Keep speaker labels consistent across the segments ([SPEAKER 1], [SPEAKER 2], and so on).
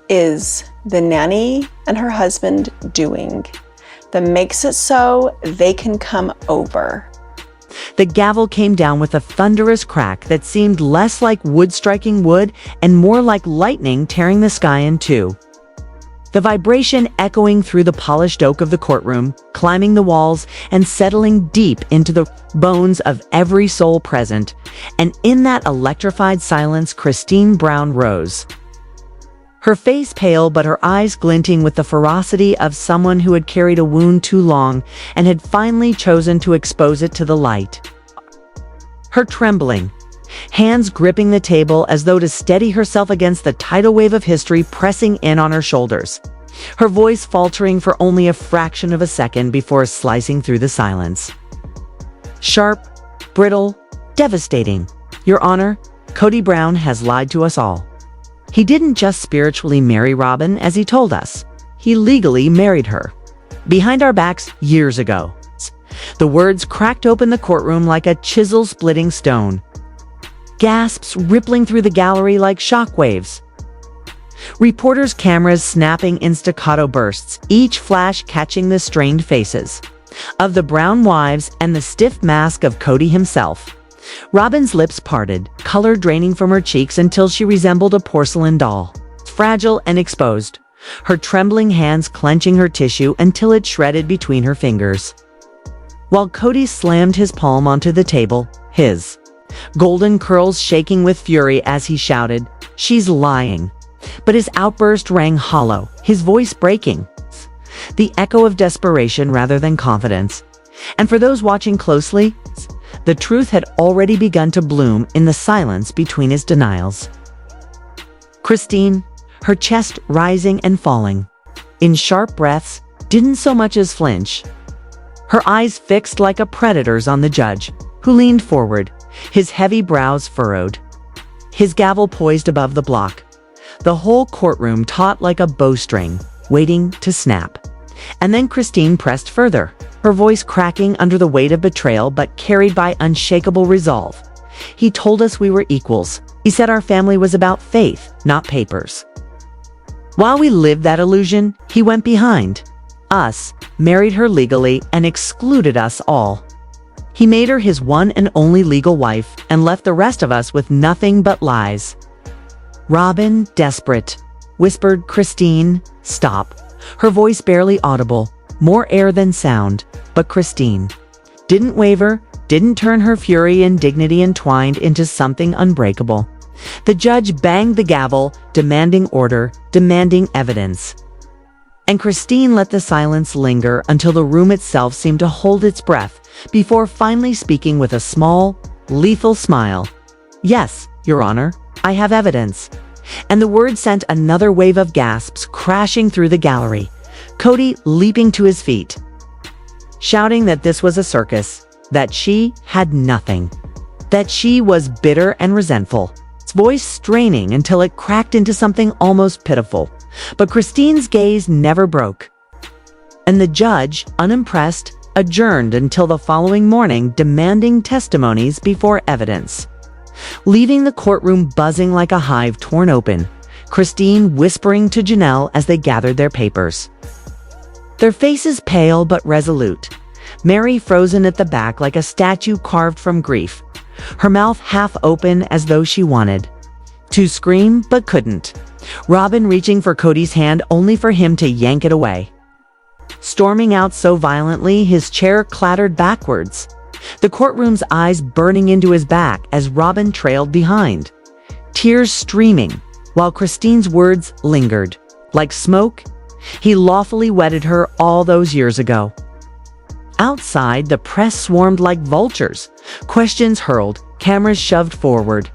[SPEAKER 1] is the nanny and her husband doing that makes it so they can come over?
[SPEAKER 2] The gavel came down with a thunderous crack that seemed less like wood striking wood and more like lightning tearing the sky in two. The vibration echoing through the polished oak of the courtroom, climbing the walls, and settling deep into the bones of every soul present. And in that electrified silence, Christine Brown rose. Her face pale, but her eyes glinting with the ferocity of someone who had carried a wound too long and had finally chosen to expose it to the light. Her trembling, hands gripping the table as though to steady herself against the tidal wave of history pressing in on her shoulders. Her voice faltering for only a fraction of a second before slicing through the silence. Sharp, brittle, devastating. Your Honor, Kody Brown has lied to us all. He didn't just spiritually marry Robyn, as he told us. He legally married her. Behind our backs years ago. The words cracked open the courtroom like a chisel-splitting stone. Gasps rippling through the gallery like shockwaves. Reporters' cameras snapping in staccato bursts, each flash catching the strained faces of the Brown wives and the stiff mask of Cody himself. Robyn's lips parted, color draining from her cheeks until she resembled a porcelain doll, fragile and exposed, her trembling hands clenching her tissue until it shredded between her fingers. While Cody slammed his palm onto the table, his golden curls shaking with fury as he shouted, "She's lying." But his outburst rang hollow, his voice breaking, the echo of desperation rather than confidence. And for those watching closely, the truth had already begun to bloom in the silence between his denials. Christine, her chest rising and falling, in sharp breaths, didn't so much as flinch. Her eyes fixed like a predator's on the judge, who leaned forward, his heavy brows furrowed, his gavel poised above the block. The whole courtroom taut like a bowstring, waiting to snap. And then Christine pressed further, her voice cracking under the weight of betrayal but carried by unshakable resolve. He told us we were equals. He said our family was about faith, not papers. While we lived that illusion, he went behind us, married her legally, and excluded us all. He made her his one and only legal wife and left the rest of us with nothing but lies. Robyn, desperate, whispered Christine, "Stop." Her voice barely audible, more air than sound, but Christine didn't waver, didn't turn her fury and dignity entwined into something unbreakable. The judge banged the gavel, demanding order, demanding evidence. And Christine let the silence linger until the room itself seemed to hold its breath before finally speaking with a small, lethal smile. "Yes, Your Honor, I have evidence." And the word sent another wave of gasps crashing through the gallery, Cody leaping to his feet, shouting that this was a circus, that she had nothing, that she was bitter and resentful, its voice straining until it cracked into something almost pitiful. But Christine's gaze never broke. And the judge, unimpressed, adjourned until the following morning, demanding testimonies before evidence. Leaving the courtroom buzzing like a hive torn open, Christine whispering to Janelle as they gathered their papers. Their faces pale but resolute, Mary frozen at the back like a statue carved from grief, her mouth half open as though she wanted to scream but couldn't. Robyn reaching for Cody's hand only for him to yank it away. Storming out so violently his chair clattered backwards, the courtroom's eyes burning into his back as Robyn trailed behind, tears streaming, while Christine's words lingered. Like smoke, he lawfully wedded her all those years ago. Outside, the press swarmed like vultures, questions hurled, cameras shoved forward.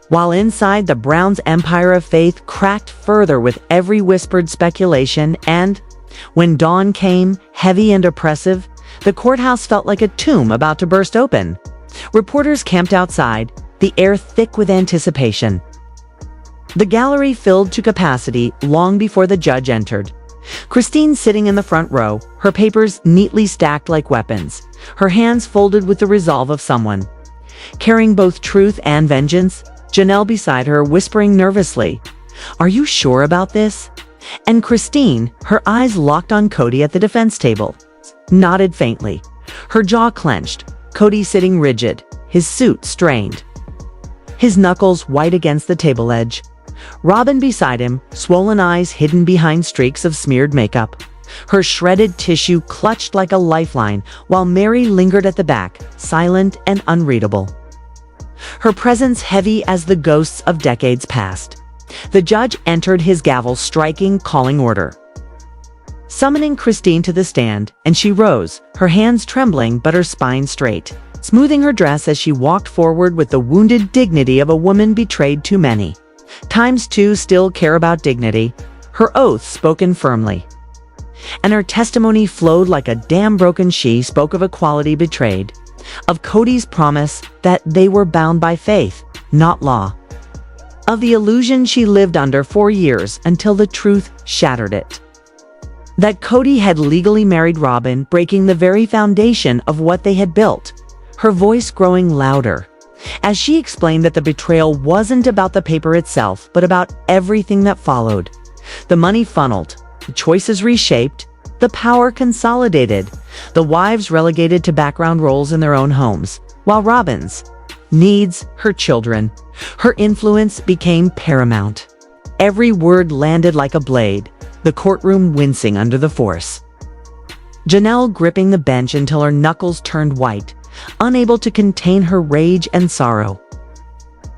[SPEAKER 2] While inside, the Browns' empire of faith cracked further with every whispered speculation, and when dawn came, heavy and oppressive, the courthouse felt like a tomb about to burst open. Reporters camped outside, the air thick with anticipation. The gallery filled to capacity long before the judge entered. Christine sitting in the front row, her papers neatly stacked like weapons, her hands folded with the resolve of someone carrying both truth and vengeance. Janelle beside her whispering nervously, "Are you sure about this?" And Christine, her eyes locked on Kody at the defense table, nodded faintly, her jaw clenched, Kody sitting rigid, his suit strained, his knuckles white against the table edge. Robyn beside him, swollen eyes hidden behind streaks of smeared makeup, her shredded tissue clutched like a lifeline, while Mary lingered at the back, silent and unreadable, her presence heavy as the ghosts of decades past. The judge entered, his gavel striking, calling order, summoning Christine to the stand, and she rose, her hands trembling but her spine straight, smoothing her dress as she walked forward with the wounded dignity of a woman betrayed too many times to still care about dignity, her oath spoken firmly. And her testimony flowed like a dam broken. She spoke of equality betrayed, of Kody's promise that they were bound by faith, not law, of the illusion she lived under for years until the truth shattered it. That Kody had legally married Robyn, breaking the very foundation of what they had built, her voice growing louder, as she explained that the betrayal wasn't about the paper itself, but about everything that followed. The money funneled, the choices reshaped, the power consolidated, the wives relegated to background roles in their own homes, while Robyn's needs, her children, her influence became paramount. Every word landed like a blade, the courtroom wincing under the force. Janelle gripping the bench until her knuckles turned white, unable to contain her rage and sorrow.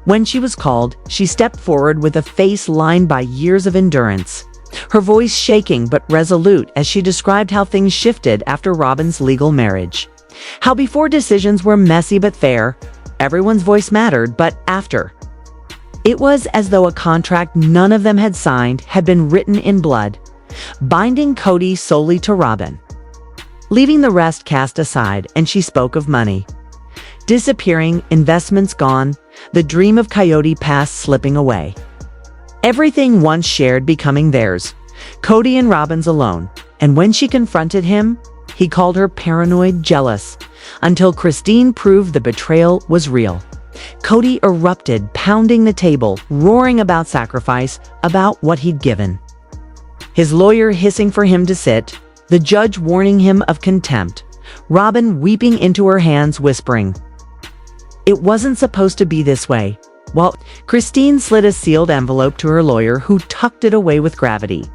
[SPEAKER 2] When she was called, she stepped forward with a face lined by years of endurance, her voice shaking but resolute as she described how things shifted after Robyn's legal marriage. How before decisions were messy but fair, everyone's voice mattered, but after, it was as though a contract none of them had signed had been written in blood, binding Kody solely to Robyn, leaving the rest cast aside. And she spoke of money disappearing, investments gone, the dream of Coyote past slipping away. Everything once shared becoming theirs, Kody and Robyn's alone. And when she confronted him, he called her paranoid, jealous, until Christine proved the betrayal was real. Kody erupted, pounding the table, roaring about sacrifice, about what he'd given. His lawyer hissing for him to sit, the judge warning him of contempt, Robyn weeping into her hands, whispering, "It wasn't supposed to be this way." While Christine slid a sealed envelope to her lawyer, who tucked it away with gravity,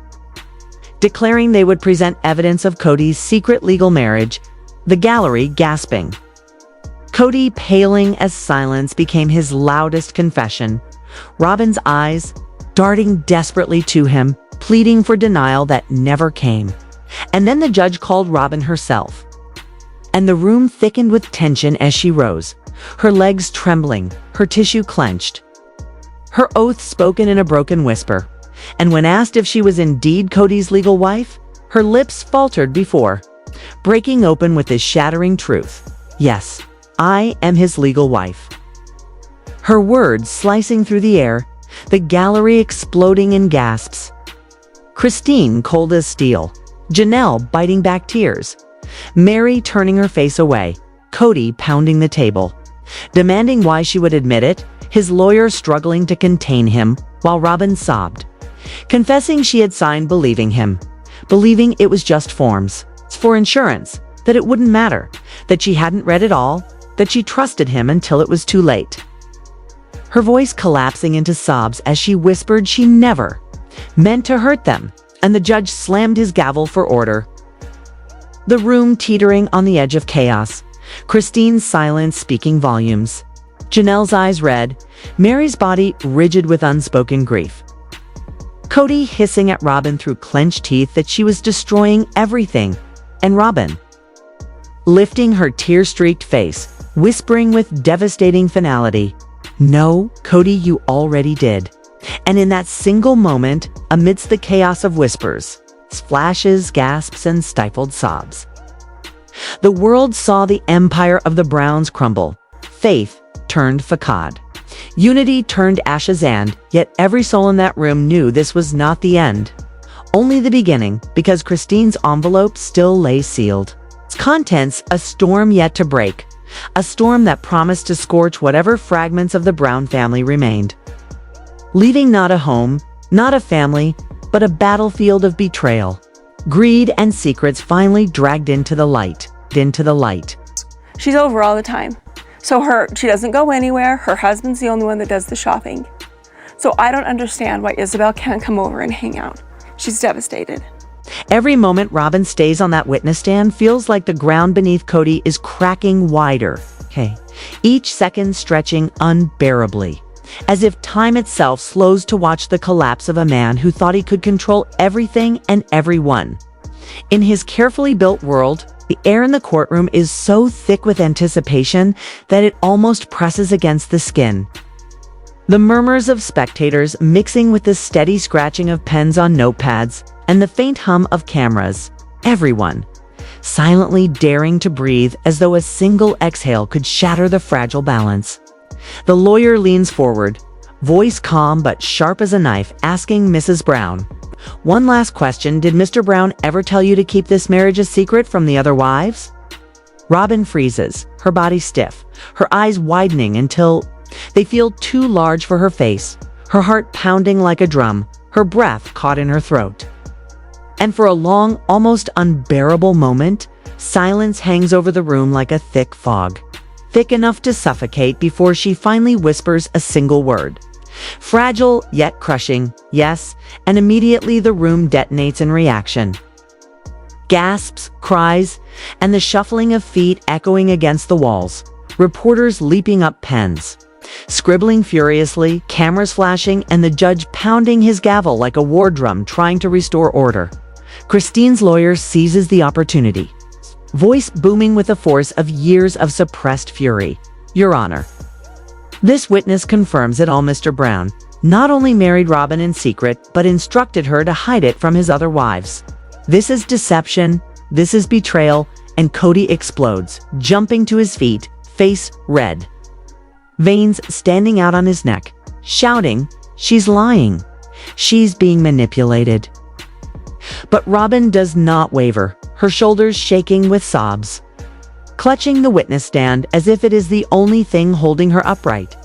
[SPEAKER 2] declaring they would present evidence of Kody's secret legal marriage, the gallery gasping. Kody paling as silence became his loudest confession, Robyn's eyes darting desperately to him, pleading for denial that never came. And then the judge called Robyn herself, and the room thickened with tension as she rose, her legs trembling, her tissue clenched, her oath spoken in a broken whisper. And when asked if she was indeed Kody's legal wife, her lips faltered before breaking open with this shattering truth. "Yes, I am his legal wife." Her words slicing through the air, the gallery exploding in gasps. Christine cold as steel, Janelle biting back tears, Mary turning her face away, Kody pounding the table, demanding why she would admit it, his lawyer struggling to contain him, while Robyn sobbed, confessing she had signed, believing him, believing it was just forms, for insurance, that it wouldn't matter, that she hadn't read it all, that she trusted him until it was too late. Her voice collapsing into sobs as she whispered she never meant to hurt them, and the judge slammed his gavel for order. The room teetering on the edge of chaos, Christine's silence speaking volumes, Janelle's eyes red, Mary's body rigid with unspoken grief. Kody hissing at Robyn through clenched teeth that she was destroying everything, and Robyn lifting her tear-streaked face, whispering with devastating finality, "No, Kody, you already did." And in that single moment, amidst the chaos of whispers, flashes, gasps, and stifled sobs, the world saw the empire of the Browns crumble. Faith turned facade. Unity turned ashes, and yet every soul in that room knew this was not the end, only the beginning, because Christine's envelope still lay sealed. Its contents a storm yet to break, a storm that promised to scorch whatever fragments of the Brown family remained, leaving not a home, Not a family, but a battlefield of betrayal. Greed and secrets finally dragged into the light.
[SPEAKER 3] She's over all the time. So she doesn't go anywhere. Her husband's the only one that does the shopping. So I don't understand why Isabel can't come over and hang out. She's devastated.
[SPEAKER 2] Every moment Robyn stays on that witness stand feels like the ground beneath Kody is cracking wider. Each second stretching unbearably, as if time itself slows to watch the collapse of a man who thought he could control everything and everyone. In his carefully built world, the air in the courtroom is so thick with anticipation that it almost presses against the skin. The murmurs of spectators mixing with the steady scratching of pens on notepads and the faint hum of cameras. Everyone silently daring to breathe as though a single exhale could shatter the fragile balance. The lawyer leans forward, voice calm but sharp as a knife, asking Mrs. Brown, "One last question. Did Mr. Brown ever tell you to keep this marriage a secret from the other wives?" Robyn freezes, her body stiff, her eyes widening until they feel too large for her face, her heart pounding like a drum, her breath caught in her throat. And for a long, almost unbearable moment, silence hangs over the room like a thick fog, thick enough to suffocate before she finally whispers a single word. Fragile yet crushing, yes, and immediately the room detonates in reaction. Gasps, cries, and the shuffling of feet echoing against the walls, reporters leaping up pens, scribbling furiously, cameras flashing, and the judge pounding his gavel like a war drum trying to restore order. Christine's lawyer seizes the opportunity, voice booming with the force of years of suppressed fury. "Your Honor, this witness confirms it all. Mr. Brown not only married Robyn in secret, but instructed her to hide it from his other wives. This is deception, this is betrayal," and Kody explodes, jumping to his feet, face red, veins standing out on his neck, shouting, "She's lying. She's being manipulated." But Robyn does not waver, her shoulders shaking with sobs, clutching the witness stand as if it is the only thing holding her upright.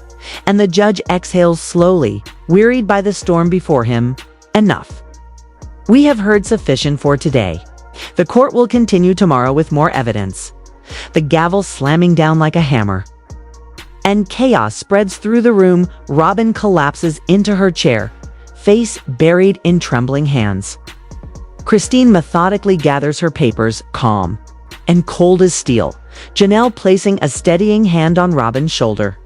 [SPEAKER 2] And the judge exhales slowly, wearied by the storm before him. "Enough. We have heard sufficient for today. The court will continue tomorrow with more evidence." The gavel slamming down like a hammer. And chaos spreads through the room. Robyn collapses into her chair, face buried in trembling hands. Christine methodically gathers her papers, calm and cold as steel, Janelle placing a steadying hand on Robyn's shoulder.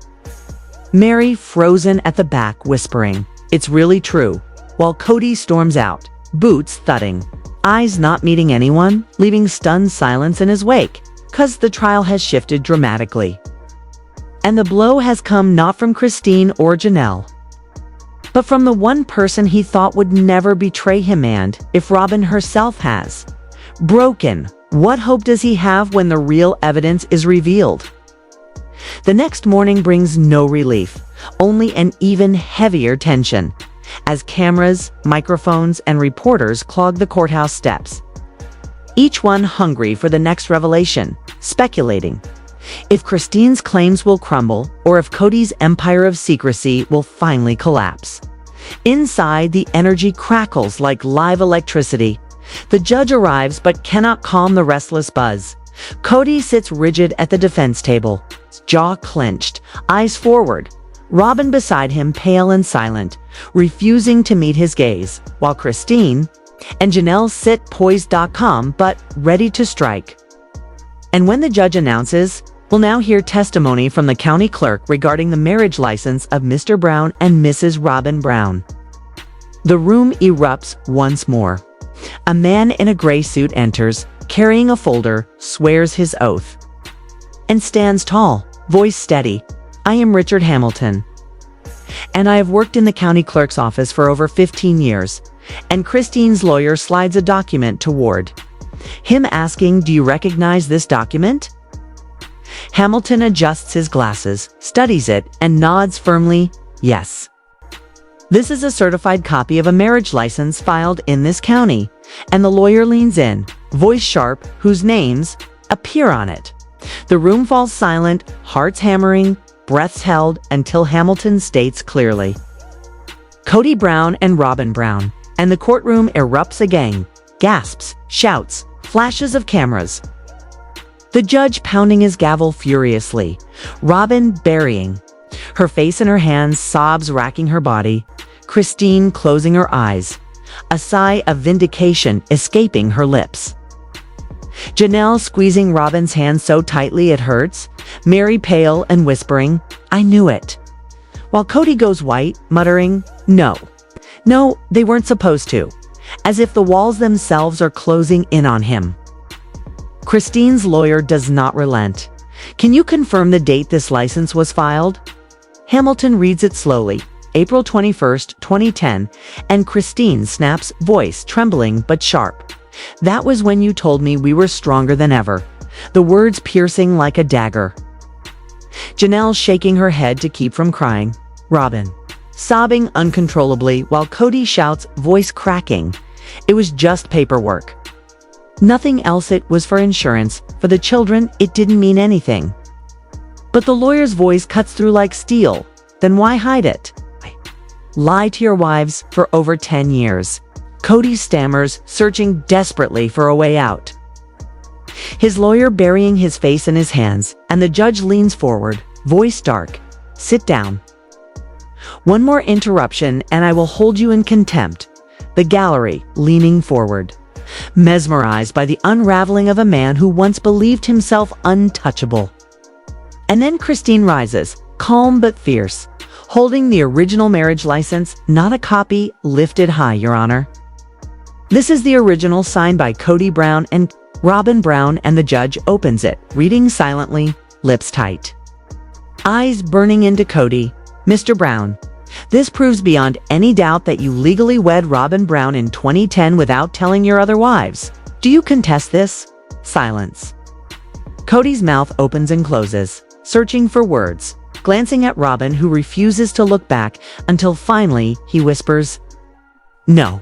[SPEAKER 2] Mary frozen at the back, whispering, "It's really true," while Kody storms out, boots thudding, eyes not meeting anyone, leaving stunned silence in his wake, 'cause the trial has shifted dramatically. And the blow has come not from Christine or Janelle, but from the one person he thought would never betray him. And if Robyn herself has broken, what hope does he have when the real evidence is revealed? The next morning brings no relief, only an even heavier tension, as cameras, microphones, and reporters clog the courthouse steps, each one hungry for the next revelation, speculating if Christine's claims will crumble or if Kody's empire of secrecy will finally collapse. Inside, the energy crackles like live electricity. The judge arrives but cannot calm the restless buzz. Kody sits rigid at the defense table, jaw clenched, eyes forward. Robyn beside him, pale and silent, refusing to meet his gaze, while Christine and Janelle sit poised, calm but ready to strike. And when the judge announces, "We'll now hear testimony from the county clerk regarding the marriage license of Mr. Brown and Mrs. Robyn Brown," the room erupts once more. A man in a gray suit enters, carrying a folder, swears his oath, and stands tall, voice steady. "I am Richard Hamilton, and I have worked in the county clerk's office for over 15 years. And Christine's lawyer slides a document toward him, asking, "Do you recognize this document?" Hamilton adjusts his glasses, studies it, and nods firmly, "Yes. This is a certified copy of a marriage license filed in this county." And the lawyer leans in, voice sharp, "Whose names appear on it?" The room falls silent, hearts hammering, breaths held, until Hamilton states clearly, Kody Brown and Robyn Brown, and the courtroom erupts again. Gasps, shouts, flashes of cameras. The judge pounding his gavel furiously. Robyn burying her face in her hands, sobs racking her body. Christine closing her eyes, a sigh of vindication escaping her lips. Janelle squeezing Robyn's hand so tightly it hurts. Mary pale and whispering, "I knew it." While Kody goes white, muttering, "No. No, they weren't supposed to." As if the walls themselves are closing in on him. Christine's lawyer does not relent. "Can you confirm the date this license was filed?" Hamilton reads it slowly. April 21st, 2010, and Christine snaps, voice trembling but sharp. "That was when you told me we were stronger than ever." The words piercing like a dagger. Janelle shaking her head to keep from crying. Robyn sobbing uncontrollably while Kody shouts, voice cracking, "It was just paperwork. Nothing else. It was for insurance. For the children, it didn't mean anything." But the lawyer's voice cuts through like steel. "Then why hide it? Lie to your wives for over 10 years. Kody stammers, searching desperately for a way out. His lawyer burying his face in his hands, and the judge leans forward, voice dark. "Sit down. One more interruption and I will hold you in contempt." The gallery leaning forward, mesmerized by the unraveling of a man who once believed himself untouchable. And then Christine rises, calm but fierce, holding the original marriage license, not a copy, lifted high, Your Honor. This is the original, signed by Kody Brown and Robyn Brown, and the judge opens it, reading silently, lips tight. Eyes burning into Kody. "Mr. Brown, this proves beyond any doubt that you legally wed Robyn Brown in 2010 without telling your other wives. Do you contest this?" Silence. Kody's mouth opens and closes, searching for words, glancing at Robyn, who refuses to look back until finally he whispers, "No,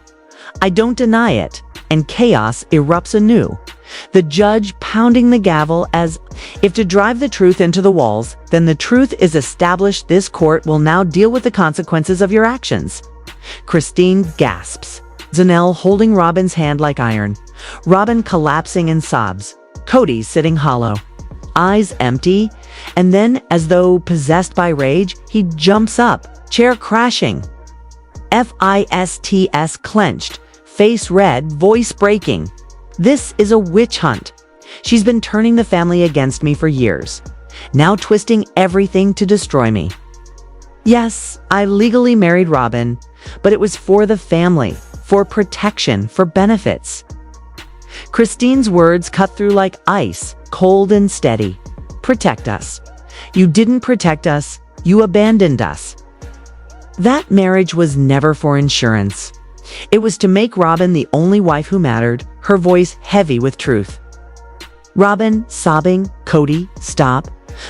[SPEAKER 2] I don't deny it," and chaos erupts anew. The judge pounding the gavel as if to drive the truth into the walls. "Then the truth is established. This court will now deal with the consequences of your actions." Christine gasps. Janelle holding Robyn's hand like iron. Robyn collapsing in sobs. Kody sitting hollow, eyes empty, and then, as though possessed by rage, he jumps up, chair crashing. Fists clenched, face red, voice breaking. "This is a witch hunt. She's been turning the family against me for years, now twisting everything to destroy me. Yes, I legally married Robyn, but it was for the family, for protection, for benefits." Christine's words cut through like ice, cold and steady. "Protect us. You didn't protect us. You abandoned us. That marriage was never for insurance. It was to make Robyn the only wife who mattered," her voice heavy with truth. Robyn sobbing, "Kody, stop."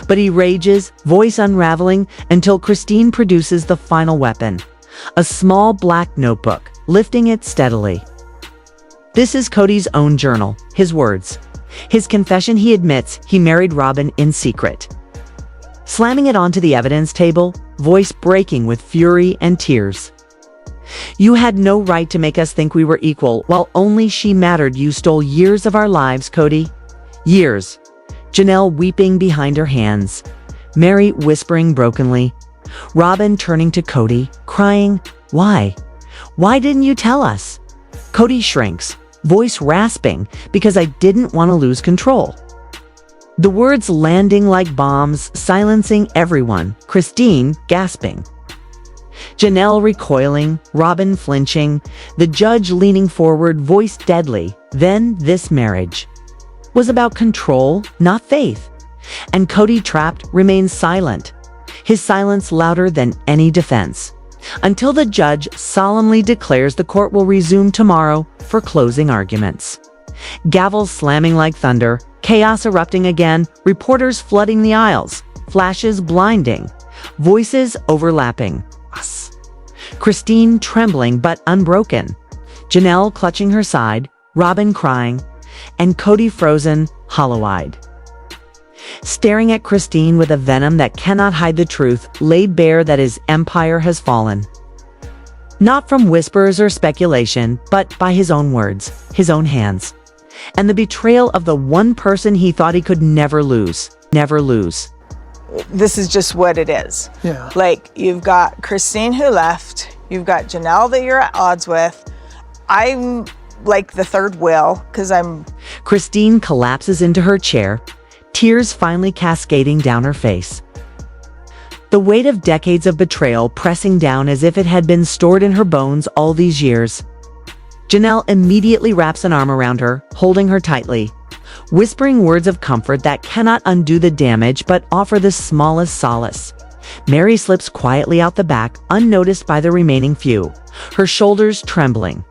[SPEAKER 2] But he rages, voice unraveling, until Christine produces the final weapon, a small black notebook, lifting it steadily. This is Kody's own journal, his words. His confession. He admits he married Robyn in secret. Slamming it onto the evidence table, voice breaking with fury and tears. "You had no right to make us think we were equal while only she mattered. You stole years of our lives, Kody. Years." Janelle weeping behind her hands. Mary whispering brokenly. Robyn turning to Kody, crying, "Why? Why didn't you tell us?" Kody shrinks, voice rasping, "Because I didn't want to lose control." The words landing like bombs, silencing everyone. Christine gasping. Janelle recoiling, Robyn flinching, the judge leaning forward, voice deadly. Then this marriage was about control, not faith. And Kody, trapped, remains silent, his silence louder than any defense, until the judge solemnly declares the court will resume tomorrow for closing arguments. Gavels slamming like thunder, chaos erupting again, reporters flooding the aisles, flashes blinding, voices overlapping. Us. Christine trembling but unbroken, Janelle clutching her side, Robyn crying, and Kody frozen, hollow-eyed, staring at Christine with a venom that cannot hide the truth, laid bare that his empire has fallen. Not from whispers or speculation, but by his own words, his own hands. And the betrayal of the one person he thought he could never lose. Never lose.
[SPEAKER 4] This is just what it is.
[SPEAKER 5] Yeah.
[SPEAKER 4] Like, you've got Christine who left, you've got Janelle that you're at odds with. I'm like the third wheel, because I'm...
[SPEAKER 2] Christine collapses into her chair, tears finally cascading down her face. The weight of decades of betrayal pressing down as if it had been stored in her bones all these years. Janelle immediately wraps an arm around her, holding her tightly, whispering words of comfort that cannot undo the damage but offer the smallest solace. Mary slips quietly out the back, unnoticed by the remaining few, her shoulders trembling.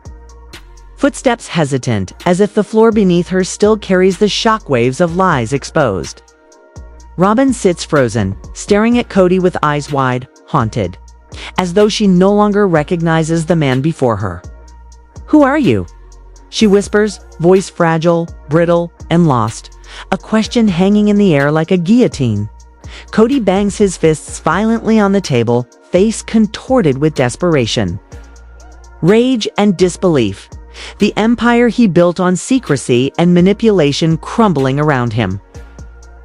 [SPEAKER 2] Footsteps hesitant, as if the floor beneath her still carries the shockwaves of lies exposed. Robyn sits frozen, staring at Kody with eyes wide, haunted, as though she no longer recognizes the man before her. "Who are you?" she whispers, voice fragile, brittle, and lost, a question hanging in the air like a guillotine. Kody bangs his fists violently on the table, face contorted with desperation. Rage and disbelief, the empire he built on secrecy and manipulation crumbling around him.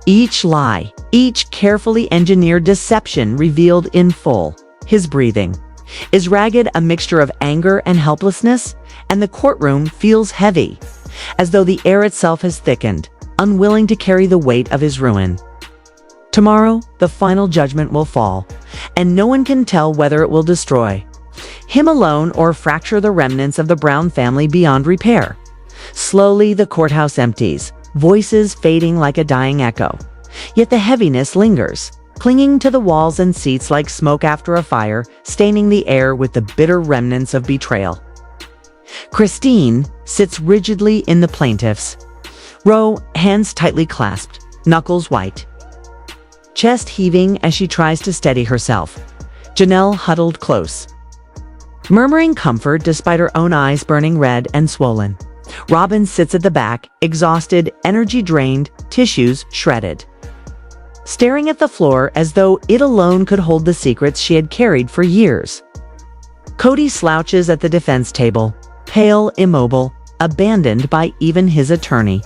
[SPEAKER 2] Each lie, each carefully engineered deception revealed in full. His breathing is ragged, a mixture of anger and helplessness, and the courtroom feels heavy, as though the air itself has thickened, unwilling to carry the weight of his ruin. Tomorrow, the final judgment will fall, and no one can tell whether it will destroy him alone or fracture the remnants of the Brown family beyond repair. Slowly, the courthouse empties, voices fading like a dying echo. Yet the heaviness lingers, clinging to the walls and seats like smoke after a fire, staining the air with the bitter remnants of betrayal. Christine sits rigidly in the plaintiff's row, hands tightly clasped, knuckles white, chest heaving as she tries to steady herself. Janelle huddled close, murmuring comfort despite her own eyes burning red and swollen. Robyn sits at the back, exhausted, energy drained, tissues shredded, staring at the floor as though it alone could hold the secrets she had carried for years. Kody slouches at the defense table, pale, immobile, abandoned by even his attorney.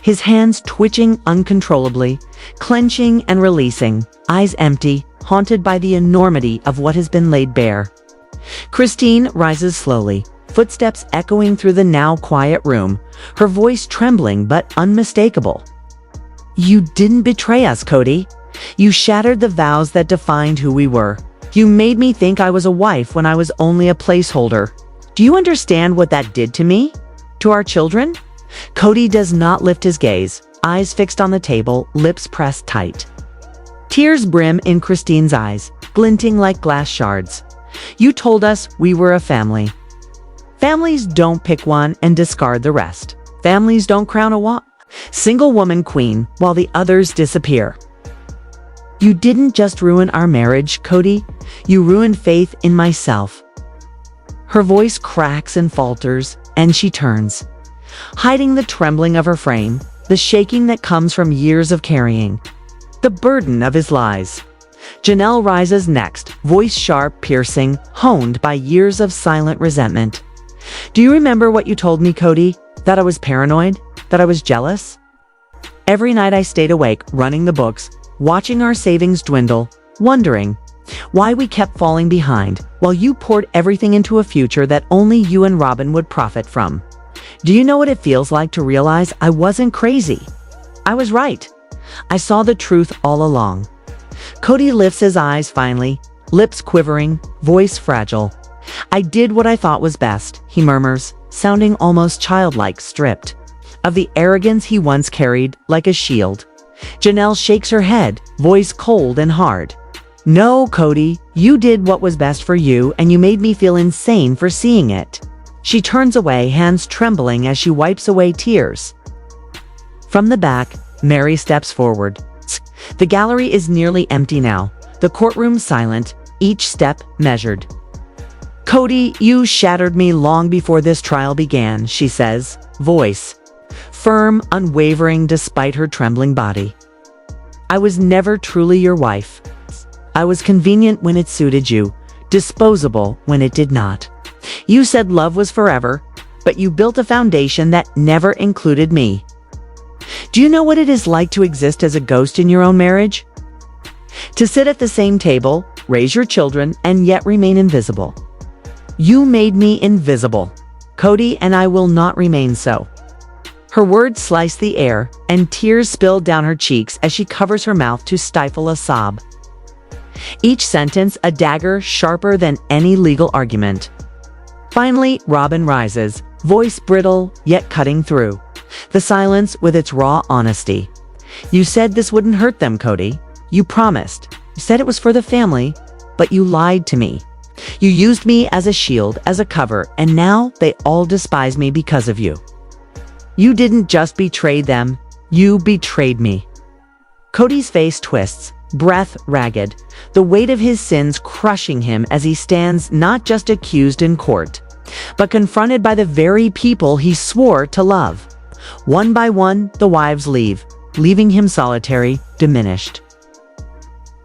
[SPEAKER 2] His hands twitching uncontrollably, clenching and releasing, eyes empty, haunted by the enormity of what has been laid bare. Christine rises slowly, footsteps echoing through the now quiet room, her voice trembling but unmistakable. "You didn't betray us, Kody. You shattered the vows that defined who we were. You made me think I was a wife when I was only a placeholder. Do you understand what that did to me? To our children?" Kody does not lift his gaze, eyes fixed on the table, lips pressed tight. Tears brim in Christine's eyes, glinting like glass shards. "You told us we were a family. Families don't pick one and discard the rest. Families don't crown a single woman queen while the others disappear. You didn't just ruin our marriage, Kody. You ruined faith in myself." Her voice cracks and falters, and she turns, hiding the trembling of her frame, the shaking that comes from years of carrying the burden of his lies. Janelle rises next, voice sharp, piercing, honed by years of silent resentment. "Do you remember what you told me, Kody? That I was paranoid? That I was jealous? Every night I stayed awake, running the books, watching our savings dwindle, wondering why we kept falling behind, while you poured everything into a future that only you and Robyn would profit from. Do you know what it feels like to realize I wasn't crazy? I was right. I saw the truth all along." Kody lifts his eyes finally, lips quivering, voice fragile. "I did what I thought was best," he murmurs, sounding almost childlike, stripped of the arrogance he once carried like a shield. Janelle shakes her head, voice cold and hard. "No, Kody, you did what was best for you, and you made me feel insane for seeing it." She turns away, hands trembling as she wipes away tears. From the back, Mary steps forward. The gallery is nearly empty now, the courtroom silent, each step measured. "Kody, you shattered me long before this trial began," she says, voice firm, unwavering despite her trembling body. "I was never truly your wife. I was convenient when it suited you, disposable when it did not. You said love was forever, but you built a foundation that never included me. Do you know what it is like to exist as a ghost in your own marriage? To sit at the same table, raise your children, and yet remain invisible. You made me invisible, Kody, and I will not remain so. Her words slice the air, and tears spill down her cheeks as she covers her mouth to stifle a sob. Each sentence a dagger sharper than any legal argument. Finally, Robyn rises, voice brittle yet cutting through. The silence with its raw honesty. You said this wouldn't hurt them, Kody. You promised. You said it was for the family, but you lied to me. You used me as a shield, as a cover, and now they all despise me because of you. You didn't just betray them, you betrayed me. Kody's face twists, breath ragged, the weight of his sins crushing him as he stands not just accused in court, but confronted by the very people he swore to love. One by one, the wives leave, leaving him solitary, diminished.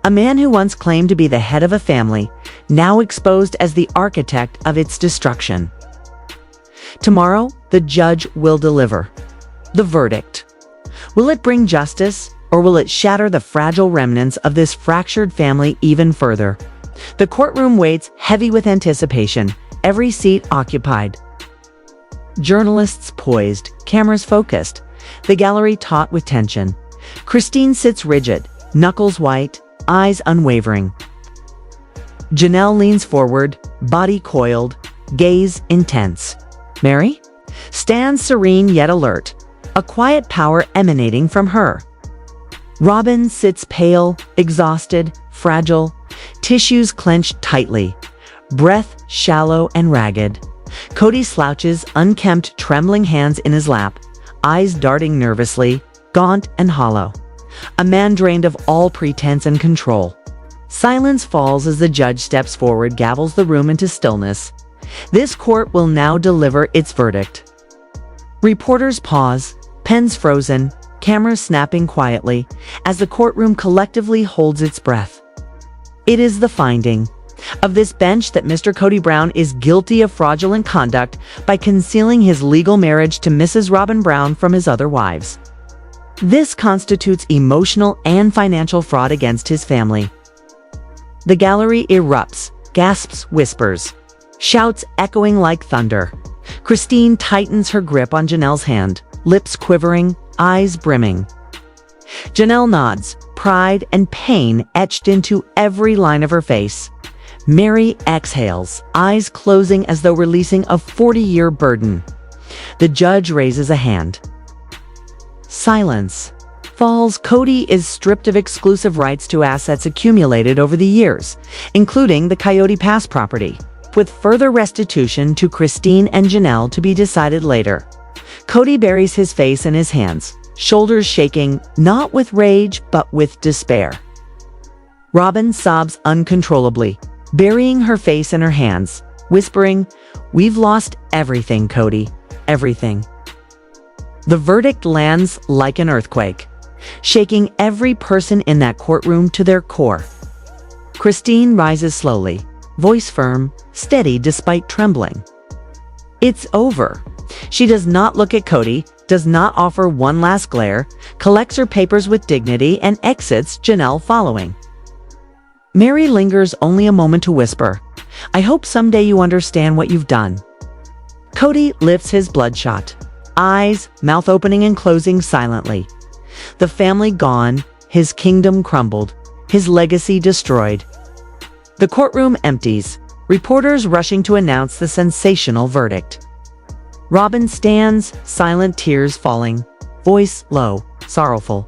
[SPEAKER 2] A man who once claimed to be the head of a family, now exposed as the architect of its destruction. Tomorrow, the judge will deliver the verdict. Will it bring justice, or will it shatter the fragile remnants of this fractured family even further? The courtroom waits, heavy with anticipation, every seat occupied. Journalists poised, cameras focused, the gallery taut with tension. Christine sits rigid, knuckles white, eyes unwavering. Janelle leans forward, body coiled, gaze intense. Mary stands serene yet alert, a quiet power emanating from her. Robyn sits pale, exhausted, fragile, tissues clenched tightly, breath shallow and ragged. Kody slouches, unkempt, trembling hands in his lap, eyes darting nervously, gaunt and hollow. A man drained of all pretense and control. Silence falls as the judge steps forward, gavels the room into stillness. This court will now deliver its verdict. Reporters pause, pens frozen, cameras snapping quietly, as the courtroom collectively holds its breath. It is the finding of this bench that Mr. Kody Brown is guilty of fraudulent conduct by concealing his legal marriage to Mrs. Robyn Brown from his other wives. This constitutes emotional and financial fraud against his family. The gallery erupts, gasps, whispers, shouts echoing like thunder. Christine tightens her grip on Janelle's hand, lips quivering, eyes brimming. Janelle nods, pride and pain etched into every line of her face. Mary exhales, eyes closing as though releasing a 40-year burden. The judge raises a hand. Silence falls. Kody is stripped of exclusive rights to assets accumulated over the years, including the Coyote Pass property, with further restitution to Christine and Janelle to be decided later. Kody buries his face in his hands, shoulders shaking, not with rage, but with despair. Robyn sobs uncontrollably, burying her face in her hands, whispering, "We've lost everything, Kody, everything." The verdict lands like an earthquake, shaking every person in that courtroom to their core. Christine rises slowly, voice firm, steady despite trembling. It's over. She does not look at Kody, does not offer one last glare, collects her papers with dignity, and exits, Janelle following. Mary lingers only a moment to whisper, "I hope someday you understand what you've done." Kody lifts his bloodshot eyes, mouth opening and closing silently. The family gone, his kingdom crumbled, his legacy destroyed. The courtroom empties, reporters rushing to announce the sensational verdict. Robyn stands, silent, tears falling, voice low, sorrowful.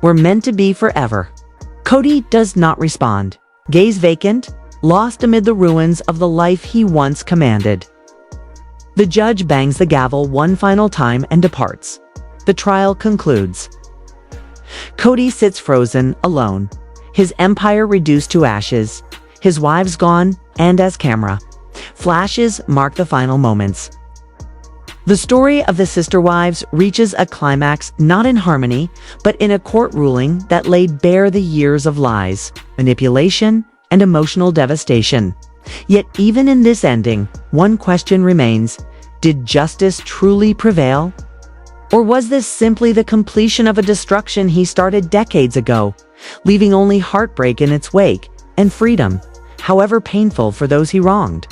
[SPEAKER 2] "We're meant to be forever." Kody does not respond, gaze vacant, lost amid the ruins of the life he once commanded. The judge bangs the gavel one final time and departs. The trial concludes. Kody sits frozen, alone, his empire reduced to ashes, his wives gone, and as camera flashes mark the final moments. The story of the sister wives reaches a climax not in harmony, but in a court ruling that laid bare the years of lies, manipulation, and emotional devastation. Yet even in this ending, one question remains: did justice truly prevail? Or was this simply the completion of a destruction he started decades ago, leaving only heartbreak in its wake and freedom, however painful for those he wronged?